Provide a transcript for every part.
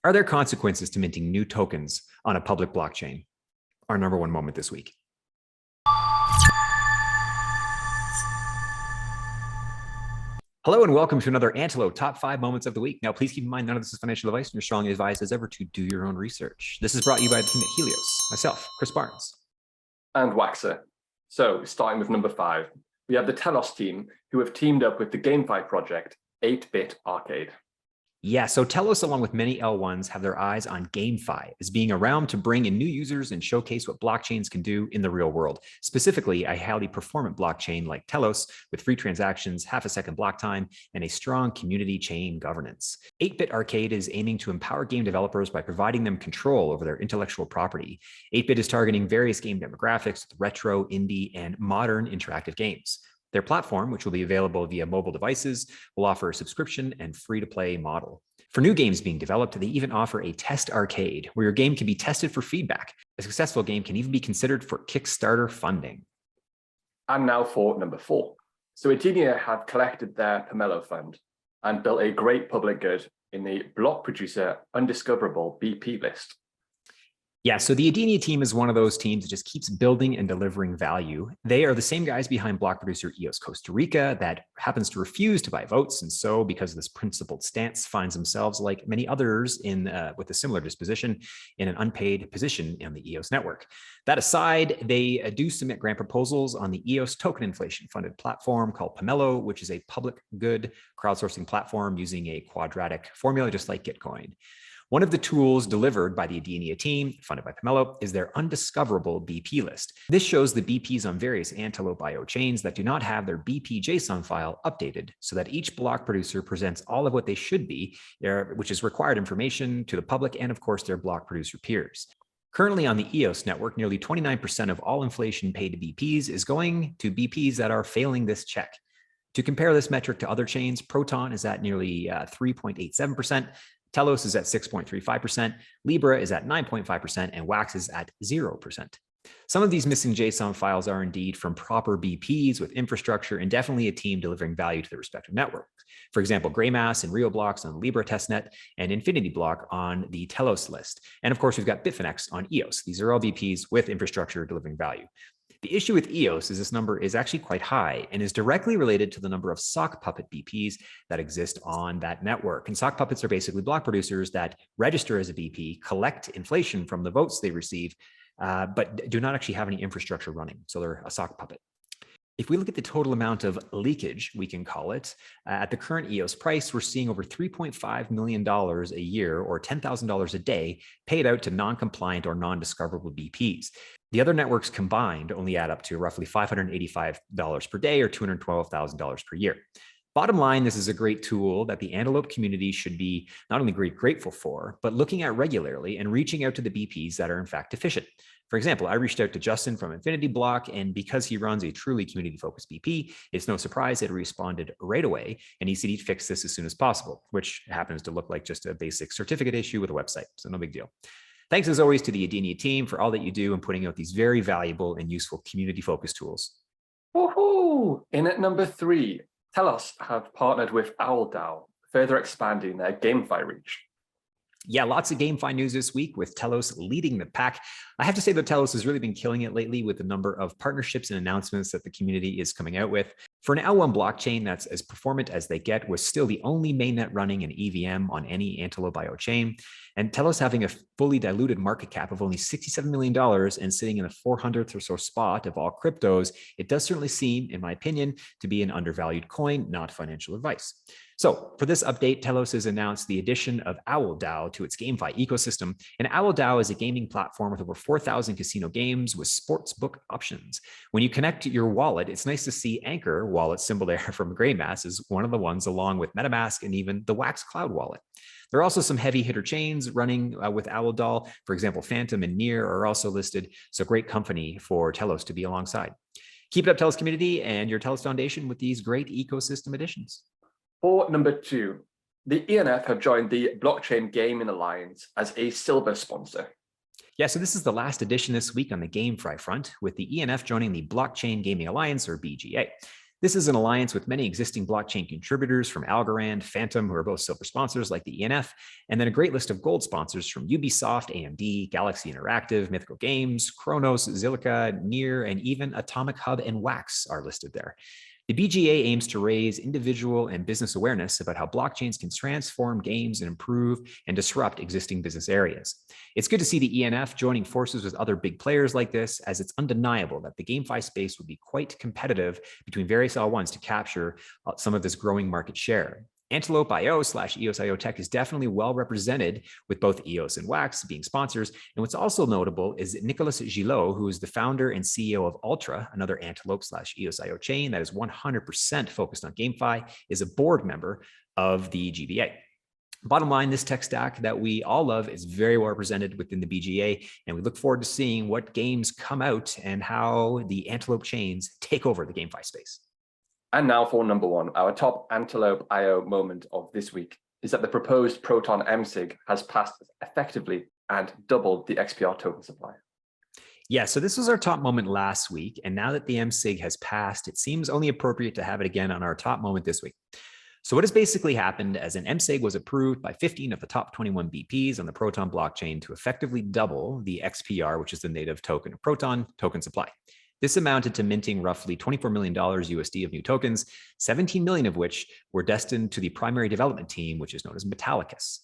Are there consequences to minting new tokens on a public blockchain? Our number one moment this week. Hello and welcome to another Antelope Top 5 Moments of the Week. Now, please keep in mind, none of this is financial advice, and you're strongly advised as ever to do your own research. This is brought to you by the team at Helios, myself, Chris Barnes. And Waxer. So, starting with number 5, we have the Telos team, who have teamed up with the GameFi project, 8-Bit Arcade. Yeah, so Telos, along with many L1s, have their eyes on GameFi as being around to bring in new users and showcase what blockchains can do in the real world. Specifically, a highly performant blockchain like Telos with free transactions, half-a-second block time, and a strong community chain governance. 8-Bit Arcade is aiming to empower game developers by providing them control over their intellectual property. 8-Bit is targeting various game demographics with retro, indie, and modern interactive games. Their platform, which will be available via mobile devices, will offer a subscription and free-to-play model. For new games being developed, they even offer a test arcade where your game can be tested for feedback. A successful game can even be considered for Kickstarter funding. And now for number 4. So Adenia have collected their Pomelo fund and built a great public good in the block producer Undiscoverable BP list. Yeah, so the Adenia team is one of those teams that just keeps building and delivering value. They are the same guys behind block producer EOS Costa Rica that happens to refuse to buy votes. And so because of this principled stance, finds themselves, like many others with a similar disposition, in an unpaid position on the EOS network. That aside, they do submit grant proposals on the EOS token inflation funded platform called Pomelo, which is a public good crowdsourcing platform using a quadratic formula, just like Gitcoin. One of the tools delivered by the Adenia team, funded by Pomelo, is their Undiscoverable BP list. This shows the BPs on various AntelopeIO chains that do not have their BP JSON file updated, so that each block producer presents all of what they should be, which is required information to the public and, of course, their block producer peers. Currently on the EOS network, nearly 29% of all inflation paid to BPs is going to BPs that are failing this check. To compare this metric to other chains, Proton is at nearly 3.87%, Telos is at 6.35%, Libra is at 9.5%, and Wax is at 0%. Some of these missing JSON files are indeed from proper BPs with infrastructure and definitely a team delivering value to their respective networks. For example, Graymass and Rio Blocks on Libra testnet and Infinity Block on the Telos list. And of course, we've got Bitfinex on EOS. These are all BPs with infrastructure delivering value. The issue with EOS is this number is actually quite high and is directly related to the number of sock puppet BPs that exist on that network. And sock puppets are basically block producers that register as a BP, collect inflation from the votes they receive, but do not actually have any infrastructure running. So they're a sock puppet. If we look at the total amount of leakage, we can call it, at the current EOS price, we're seeing over $3.5 million a year or $10,000 a day paid out to non-compliant or non-discoverable BPs. The other networks combined only add up to roughly $585 per day or $212,000 per year. Bottom line, this is a great tool that the Antelope community should be not only grateful for, but looking at regularly and reaching out to the BPs that are in fact deficient. For example, I reached out to Justin from Infinity Block, and because he runs a truly community-focused BP, it's no surprise that he responded right away, and he said he'd fix this as soon as possible, which happens to look like just a basic certificate issue with a website, so no big deal. Thanks as always to the Adenia team for all that you do in putting out these very valuable and useful community-focused tools. Woohoo! In at number 3, Telos have partnered with OwlDAO, further expanding their GameFi reach. Yeah, lots of GameFi news this week with Telos leading the pack. I have to say that Telos has really been killing it lately with the number of partnerships and announcements that the community is coming out with. For an L1 blockchain that's as performant as they get, was still the only mainnet running an EVM on any AntelopeIO chain. And Telos having a fully diluted market cap of only $67 million and sitting in the 400th or so spot of all cryptos, it does certainly seem, in my opinion, to be an undervalued coin, not financial advice. So for this update, Telos has announced the addition of OwlDAO to its GameFi ecosystem. And OwlDAO is a gaming platform with over 4,000 casino games with sportsbook options. When you connect your wallet, it's nice to see Anchor wallet symbol there from Graymass is one of the ones, along with MetaMask and even the Wax Cloud wallet. There are also some heavy hitter chains running with OwlDAO. For example, Phantom and Near are also listed. So great company for Telos to be alongside. Keep it up, Telos community, and your Telos Foundation with these great ecosystem additions. For number 2, the ENF have joined the Blockchain Gaming Alliance as a silver sponsor. Yeah, so this is the last edition this week on the GameFly front, with the ENF joining the Blockchain Gaming Alliance, or BGA. This is an alliance with many existing blockchain contributors from Algorand, Phantom, who are both silver sponsors like the ENF, and then a great list of gold sponsors from Ubisoft, AMD, Galaxy Interactive, Mythical Games, Kronos, Zilliqa, Near, and even Atomic Hub and Wax are listed there. The BGA aims to raise individual and business awareness about how blockchains can transform games and improve and disrupt existing business areas. It's good to see the ENF joining forces with other big players like this, as it's undeniable that the GameFi space would be quite competitive between various L1s to capture some of this growing market share. AntelopeIO/EOSIO Tech is definitely well represented, with both EOS and Wax being sponsors. And what's also notable is Nicolas Gillot, who is the founder and CEO of Ultra, another Antelope/EOSIO chain that is 100% focused on GameFi, is a board member of the GBA. Bottom line, this tech stack that we all love is very well represented within the BGA, and we look forward to seeing what games come out and how the Antelope chains take over the GameFi space. And now for number one, our top AntelopeIO moment of this week is that the proposed Proton MSIG has passed effectively and doubled the XPR token supply. Yeah, so this was our top moment last week, and now that the MSIG has passed, it seems only appropriate to have it again on our top moment this week. So what has basically happened as an MSIG was approved by 15 of the top 21 BPs on the Proton blockchain to effectively double the XPR, which is the native token of Proton, token supply. This amounted to minting roughly $24 million USD of new tokens, 17 million of which were destined to the primary development team, which is known as Metallicus.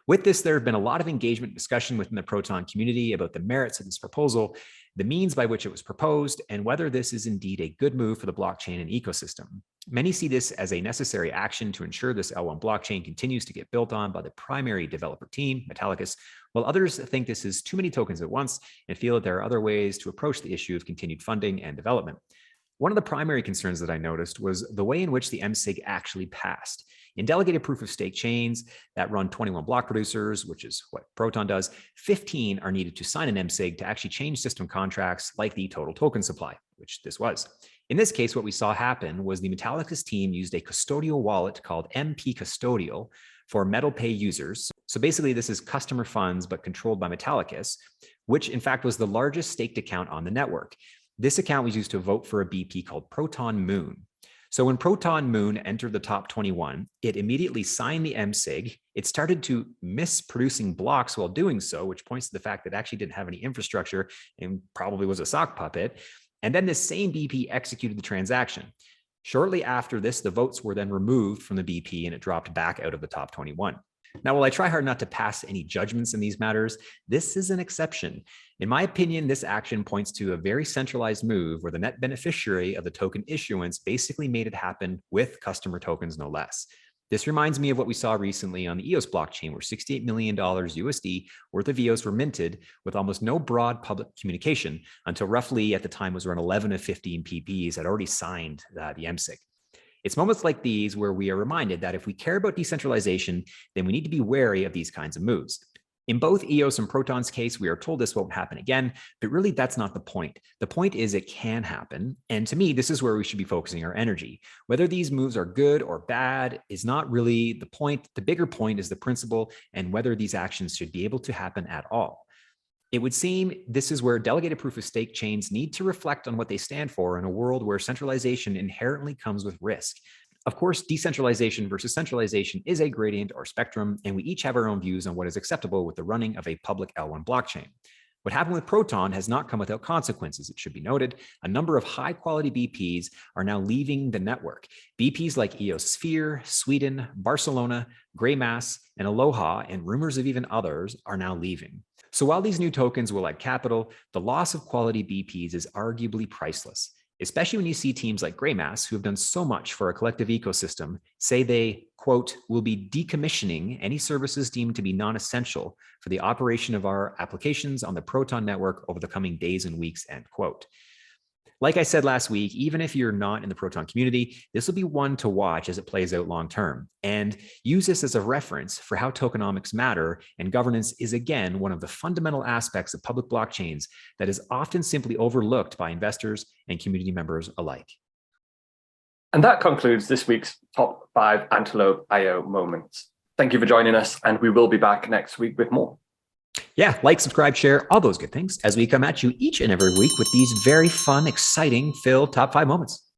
With this, there have been a lot of engagement and discussion within the Proton community about the merits of this proposal, the means by which it was proposed, and whether this is indeed a good move for the blockchain and ecosystem. Many see this as a necessary action to ensure this L1 blockchain continues to get built on by the primary developer team, Metallicus, while others think this is too many tokens at once and feel that there are other ways to approach the issue of continued funding and development. One of the primary concerns that I noticed was the way in which the MSIG actually passed. In delegated proof of stake chains that run 21 block producers, which is what Proton does, 15 are needed to sign an MSIG to actually change system contracts like the total token supply, which this was. In this case, what we saw happen was the Metallicus team used a custodial wallet called MP Custodial for metal pay users. So basically, this is customer funds, but controlled by Metallicus, which in fact was the largest staked account on the network. This account was used to vote for a BP called Proton Moon. So when Proton Moon entered the top 21, it immediately signed the MSIG. It started to miss producing blocks while doing so, which points to the fact that it actually didn't have any infrastructure and probably was a sock puppet. And then this same BP executed the transaction. Shortly after this, the votes were then removed from the BP and it dropped back out of the top 21. Now, while I try hard not to pass any judgments in these matters, this is an exception. In my opinion, this action points to a very centralized move where the net beneficiary of the token issuance basically made it happen with customer tokens, no less. This reminds me of what we saw recently on the EOS blockchain, where $68 million USD worth of EOS were minted with almost no broad public communication until roughly at the time was around 11 of 15 PPs had already signed the MSIG. It's moments like these where we are reminded that if we care about decentralization, then we need to be wary of these kinds of moves. In both EOS and Proton's case, we are told this won't happen again, but really that's not the point. The point is it can happen. And to me, this is where we should be focusing our energy. Whether these moves are good or bad is not really the point. The bigger point is the principle and whether these actions should be able to happen at all. It would seem this is where delegated proof of stake chains need to reflect on what they stand for in a world where centralization inherently comes with risk. Of course, decentralization versus centralization is a gradient or spectrum, and we each have our own views on what is acceptable with the running of a public L1 blockchain. What happened with Proton has not come without consequences, it should be noted. A number of high-quality BPs are now leaving the network. BPs like EOSphere, Sweden, Barcelona, Greymass, and Aloha, and rumors of even others, are now leaving. So while these new tokens will add capital, the loss of quality BPs is arguably priceless, especially when you see teams like Greymass, who have done so much for a collective ecosystem, say they, quote, will be decommissioning any services deemed to be non-essential for the operation of our applications on the Proton network over the coming days and weeks, end quote. Like I said last week, even if you're not in the Proton community, this will be one to watch as it plays out long term. And use this as a reference for how tokenomics matter, and governance is again one of the fundamental aspects of public blockchains that is often simply overlooked by investors and community members alike. And that concludes this week's top 5 AntelopeIO moments. Thank you for joining us, and we will be back next week with more. Yeah, like, subscribe, share, all those good things as we come at you each and every week with these very fun, exciting, filled top 5 moments.